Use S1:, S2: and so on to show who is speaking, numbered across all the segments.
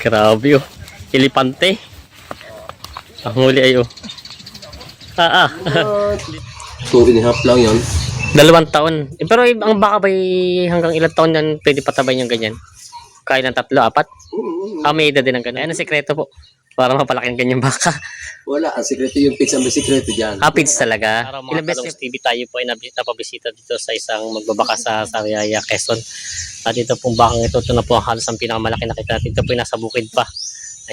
S1: Grabe oh. Elepante. Ang huli ay oh.
S2: 2.5 lang yan.
S1: 2 taon. Eh, pero ang baka ba hanggang ilang taon yan pwede patabay yung ganyan? Kaya ng 3, 4? May edad din ng ganyan. Ano sekreto po? Para mapalaking ganyang baka.
S2: Wala, ang sikreto yung pigs, ang may sikreto dyan.
S1: Pids talaga. Ilang beses TV tayo po ay napabisita dito sa isang magbabaka sa Sariaya, Quezon. At ito pong bakang ito na po halos ang pinakamalaki nakita natin. Ito po ay nasa bukid pa.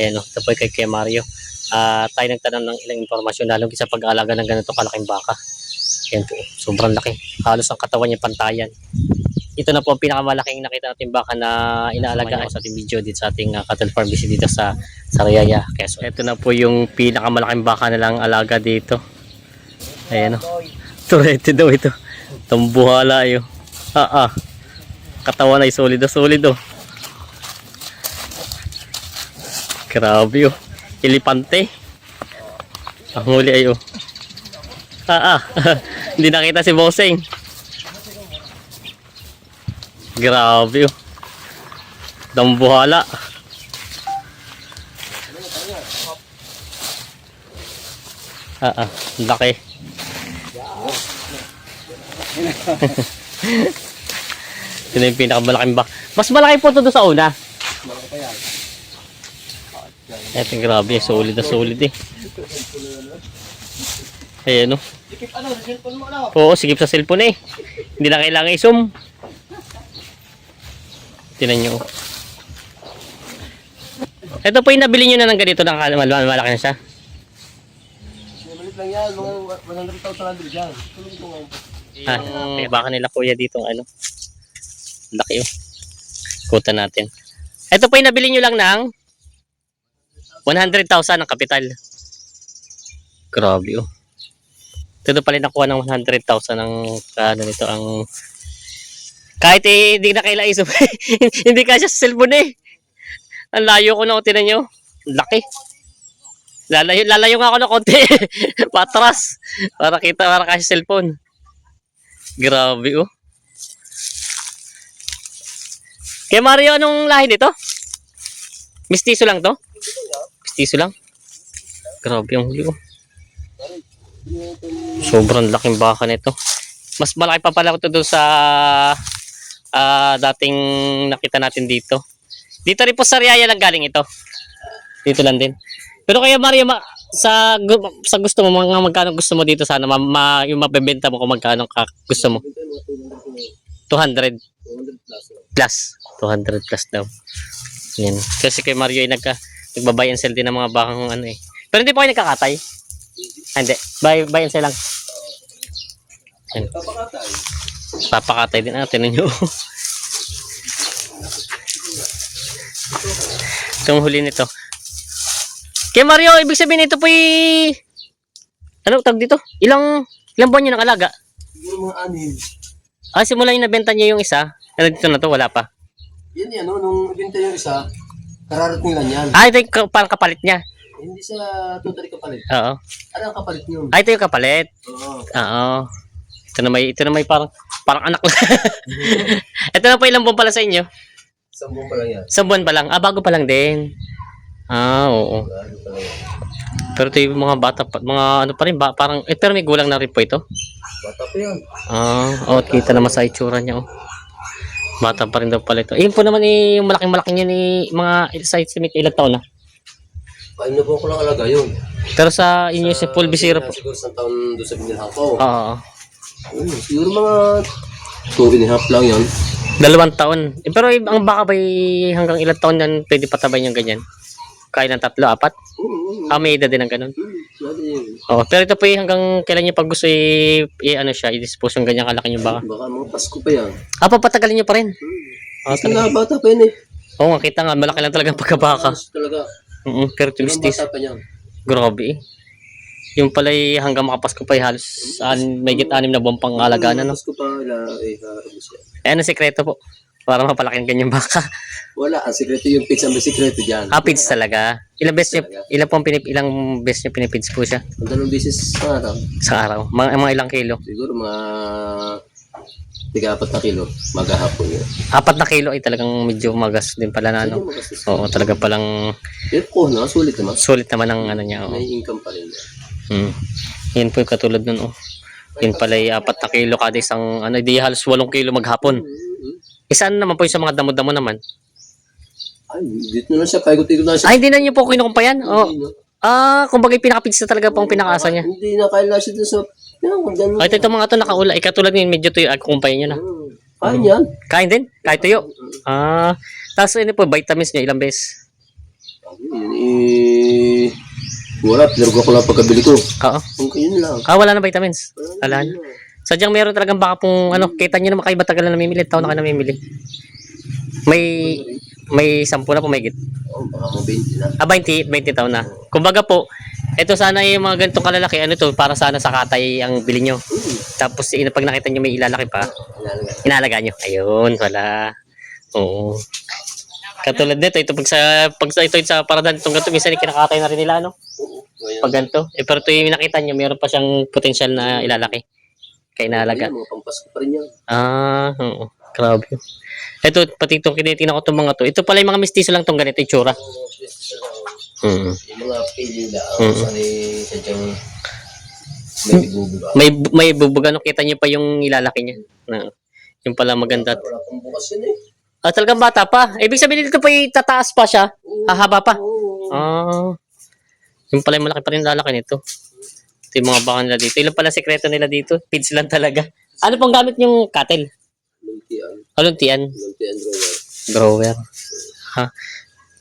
S1: Ayan o, ito po ay kay Kuya Mario. Tayo nagtanong ng ilang informasyon lalong sa pag-aalaga ng ganito kalaking baka. Ayan po, sobrang laki. Halos ang katawan niya pantayan. Ito na po ang pinakamalaking nakita natin baka na inaalagaan sa ating video dito sa ating cattle farm visit dito sa Sariaya, Quezon. Ito na po yung pinakamalaking baka na lang alaga dito. Ayan o. Turete daw ito. Tumbuhala yun. Katawan ay solido. Grabe oh. Elepante. Ang huli ay oh. Hindi nakita si Bossing. Grabe oh. Dambuhala. Laki. Ito na yung pinakamalaking baka. Mas malaki po ito doon sa una. Ito grabe, solid eh. Ayan o. Oo, sigip sa cellphone eh. Hindi na kailangan i-zoom. Tinan nyo. Ito po yung nabili nyo na ng ganito na malaki na siya.
S2: Nabalit lang yan, mga 100,000 lang dyan.
S1: Baka nila kuya dito ano. Laki oh. Kuta natin. Ito po yung nabili nyo lang ng 100,000 ang kapital. Grabe oh. Ito pala nakuha ng 100,000 ang ano nito ang kahit hindi na kailangan isip. Hindi kasi sa cellphone eh. Ang layo ko na tinan nyo. Laki. Lalayo nga ako ng konti. Patras. Para kita para kasi cellphone. Grabe oh. Kaya Mario, anong lahi dito? Mistiso lang to? Mistiso lang? Grabe ang huli oh. Sobrang laking baka nito. Mas malaki pa pala ito doon sa dating nakita natin dito. Dito rin po sa Sariaya lang galing ito. Dito lang din. Pero kaya Mario, sa gusto mo, mga magkano gusto mo dito sana? Yung mabebenta mo kung magkano gusto mo? 200 plus. 200 plus daw. Yan. Kasi kay Mario ay nagbabuy and sell din ng mga bakang ano eh. Pero hindi po kayo nagkakatay? Hindi. Buy and sell lang. Yan. Papakatay din natin ninyo. Itong huli nito. Kaya Mario, ibig sabihin ito po ano tawag dito? Ilang buwan nyo nang alaga?
S2: Siguro mga 6.
S1: Simula yung nabenta nyo yung isa. Dito na to, wala pa.
S2: Yan yan, nung ibenta yung isa, kararating lang yan.
S1: Ito yung parang kapalit niya.
S2: Hindi sa totally kapalit.
S1: Oo.
S2: Ano ang kapalit nyo?
S1: Ito yung kapalit.
S2: Oo.
S1: Oo. Ito na may parang anak lang. Ito na po ilang buwan pala sa inyo?
S2: 1 buwan pa lang yan.
S1: 1 buwan pa lang. Bago pa lang din. Oo.
S2: Bago pa lang yan.
S1: Pero ito yung mga bata, mga ano pa rin, parang, pero may gulang na rin po ito.
S2: Bata pa yan.
S1: Kita naman sa itsura niya, oh. Bata pa rin daw pala ito. Ayun po naman yung malaking yan mga sa estimate ilang taon na.
S2: 5 na buwan ko lang alaga yun.
S1: Pero sa inyo si Paul Bisira po.
S2: Siguro sa taon doon sa binilhan ko.
S1: Oo.
S2: Siguro mga 2.5 lang yan.
S1: 2 taon. Pero ang baka ba hanggang ilang taon yan pwede patabay yung ganyan? Kaya ng 3, 4? May edad din ng ganun. Pero ito po hanggang kailan nyo pag gusto ano siya, i-dispose yung ganyan kalaki nyo baka?
S2: Baka mga Pasko pa yan.
S1: Papatagalin nyo pa rin?
S2: Kasi nga bata pa yan eh.
S1: Oo nga, kita nga, malaki lang talagang pagkabaka.
S2: Talaga.
S1: Pero tumistis.
S2: Bata pa yan.
S1: Grabe eh. Yung pala'y hanggang makapasko pa halos may 6 na buwan pang alagaan na, no?
S2: Pasko pa, harabos yan.
S1: Ano sekreto po? Para mapalaking ganyang baka.
S2: Wala, ang sikreto yung pigs, ang may sikreto dyan.
S1: Pids talaga. Ilang beses ilang beses niya pinipids po siya?
S2: Ang 2 beses sa araw.
S1: Sa araw. Mga ilang kilo?
S2: Siguro mga Tiga 4 na kilo, maghahapon yun.
S1: 4 na kilo ay talagang medyo magas din pala na,
S2: Hindi
S1: ano.
S2: magastos.
S1: Oo, talaga palang
S2: Pero ko na, sulit naman.
S1: sulit naman ang ano niya. Oo.
S2: May income pa rin.
S1: Hmm. Yan po yung katulad nun, oh. Yun pala ay 4 na kilo kada isang, ano, di halos 8 kilo maghapon. Isaan naman po yung sa mga damo-damo naman.
S2: Ay, dito na lang siya, paikot-ikot na siya.
S1: Ay, hindi na niyo po kinukumpayan? Oh.
S2: Hindi na.
S1: Kumbaga yung pinaka-pizza talaga po ang pinakaasa niya.
S2: Hindi na kaya siya dun sa... Yan,
S1: Ay, ito mga to nakaula. Katulad yun, medyo tuyo. Kumpayan nyo na.
S2: Kain yan.
S1: Kain din? Kahit tuyo? Tapos ano po, vitamins niya ilang beses?
S2: Wala, pinargo ko lang pagkabili ko.
S1: Oo.
S2: Yun lang.
S1: Wala na vitamins. Wala na. Sadyang meron talagang baka pong, ano, kita nyo naman kayo batagal na namimili. Taon na kayo namimili. May 10 na po may git.
S2: Baka mo 20 na.
S1: 20 taon na. Kumbaga po, ito sana yung mga ganitong kalalaki, ano to, para sana sa katay ang bili nyo. Tapos pag nakita nyo may ilalaki pa, inalaga nyo. Ayun, wala. Oo. Katulad nito, ito pag ito sa paradan, itong ganito, minsan kinakatay na rin nila, ano? Pag ganito. Pero ito yung nakita nyo, meron pa siyang potensyal na ilalaki. Kaya inalaga.
S2: Mga pampasko pa rin yan.
S1: Oo. Grabe. Ito, pati itong kinitina ko itong mga to. Ito pala yung mga mistiso lang itong ganito, itsura.
S2: Yung mga pili lang, sadyang may bubuga.
S1: May bubuga, no? Kita niyo pa yung ilalaki niya. Yung pala maganda.
S2: Wala pang bukas yun eh.
S1: Talagang bata pa. Ibig sabihin dito pa tataas pa siya. Hahaba pa. Yung pala yung malaki pa rin lalaki nito. Ito yung mga baka nila dito. Ilan pala sekreto nila dito? Feeds lang talaga. Ano pong gamit yung cattle? Luntian.
S2: Luntian
S1: Grower.
S2: drawer.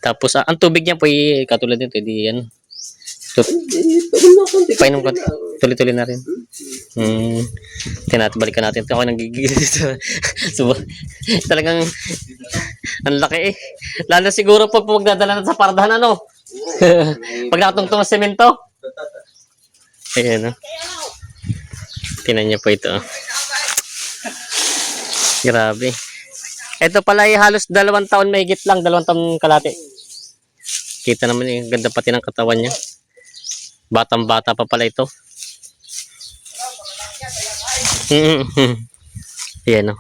S1: Tapos ang tubig niya po katulad nito. Di yan. Painom konti. Tuloy-tuloy na rin. Balikan natin. Ako nagigigil dito. So, talagang ang laki eh. Lalo siguro pag magdadala na sa pardahan, ano? Pag nakatungtong sa semento. Ayan, no? Tinan niyo po ito. Grabe. Ito pala ay halos 2 taon mahigit lang. 2 taon kalate. Kita naman yung ganda pati ng katawan niya. Batang-bata pa pala ito. Ayan, no?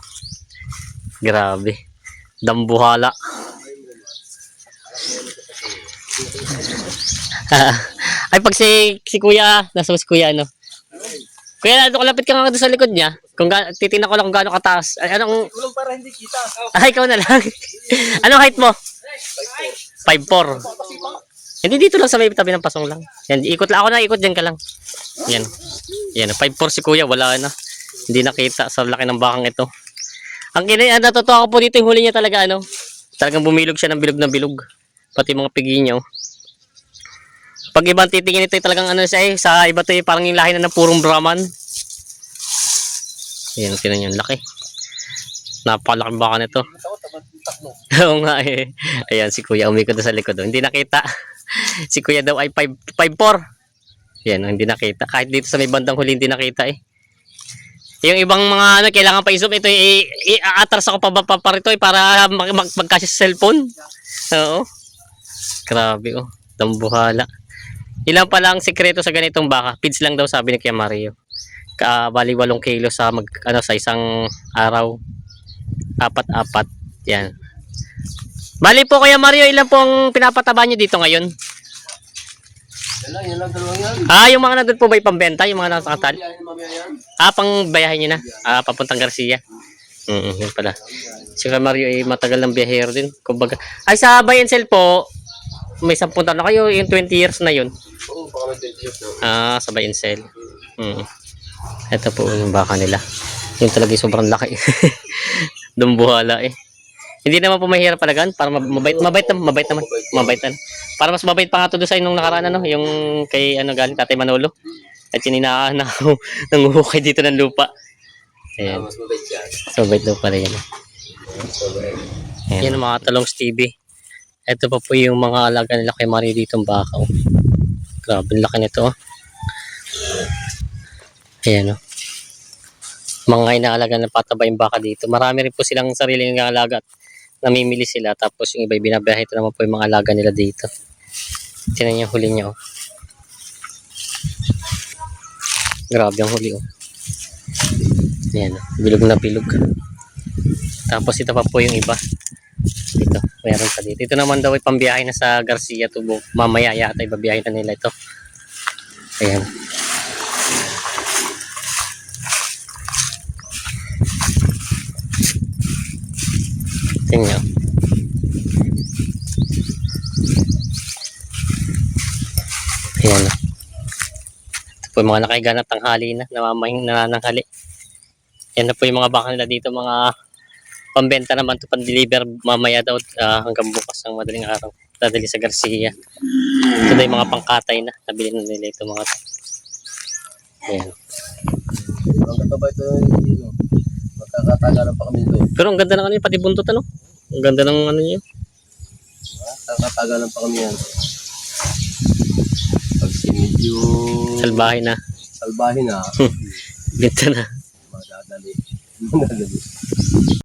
S1: Grabe. Dambuhala. Ay, pag si kuya, nasa si kuya, ano? Kuya, lapit ka nga doon sa likod niya. Titingnan ko lang kung gaano kataas. Anong...
S2: Tulong para hindi kita.
S1: Ikaw na lang. Anong height mo? 5'4". Hindi, dito lang sa may tabi ng pasong lang. Yan, ikot lang. Ako na, ikot dyan ka lang. Yan. Yan, 5'4" si kuya. Wala na. Hindi nakita sa laki ng bakang ito. Ang natutuwa ko po dito yung huli niya talaga, ano? Talagang bumilog siya ng bilog na bilog. Pati mga pigi niya, oh. Pag ibang titingin ito, talagang ano siya eh. Sa iba to parang yung lahi na ng purong Brahman. Ayan, tinan yung laki. Napakalaking baka nito. Oo nga eh. Ayan, si kuya umikot na sa likod. Hindi nakita. Si kuya daw ay 5'4". Ayan, hindi nakita. Kahit dito sa may bandang huli, hindi nakita eh. Yung ibang mga ano, kailangan pa i-zoom. Ito, i-atras ako pa rito eh, para magkasya sa cellphone. Oo. Grabe oh. Dambuhala. Ilan pa lang sikreto sa ganitong baka? Feeds lang daw sabi ni Kuya Mario. Bali 8 kilo sa sa isang araw. 4. Yan. Bali po Kuya Mario, ilan pong pinapataba niyo dito ngayon?
S2: Yan lang, dalawang yan.
S1: Yung mga nandun po ba pambenta? Yung mga nasa katal? Pang bayahin niyo na. Papuntang Garcia. Yun pala. Si Kuya Mario ay matagal ng biyahero din. Kumbaga, ay sa buy and sell po, may 10 taon na kayo, yung 20 years na yun.
S2: Oo, baka may 20 years na.
S1: Sa buy and sell. Ito po yung baka nila. Yung talaga yung sobrang laki. Dumbuhala eh. Hindi naman po mahirap palagaan para mabait naman. Para mas mabait pa nga to doon sa inong nakaraan, ano, yung kay galing Tatay Manolo. At yung nanguhukay dito ng lupa. Ayan.
S2: Mas mabait yan.
S1: So mabait daw pala yan.
S2: Ayan.
S1: Yan ang mga talong Stevie. Ito pa po yung mga alaga nila kay Mario ditong baka. Oh. Grabe, laki nito. Oh. Ayan o. Mga inaalaga na pataba yung baka dito. Marami rin po silang sariling alaga at namimili sila. Tapos yung iba binabiyahe. Ito naman po yung mga alaga nila dito. Tinan yung huli niya. Oh. Grabe ang huli. Oh. Ayan. Bilog na bilog. Tapos ito pa po yung iba. Dito, meron pa dito. Ito naman daw ay pambiyahe na sa Garcia Tubo. Mamaya yata ibabiyahe na nila ito. Ayan. Tingnan. Ayan. Ito po yung mga nakahiga na tanghali na, namamayang nananghali. Yan na po yung mga baka nila dito, mga pambenta naman to, pan-deliver mamaya daw hanggang bukas ng madaling araw. Dadali sa Garcia. Ito na yung mga pangkatay na, nabili na nila ito mga to. Ayan.
S2: Ang kataba ito, magkakatagalan pa kami dito.
S1: Pero ang ganda ng ano yung pati buntot ano? Ang ganda ng ano niyo.
S2: Magkakatagalan pa kami yan. Pag medyo
S1: Salbahe na.
S2: salbahe na,
S1: Binta na.
S2: madadali.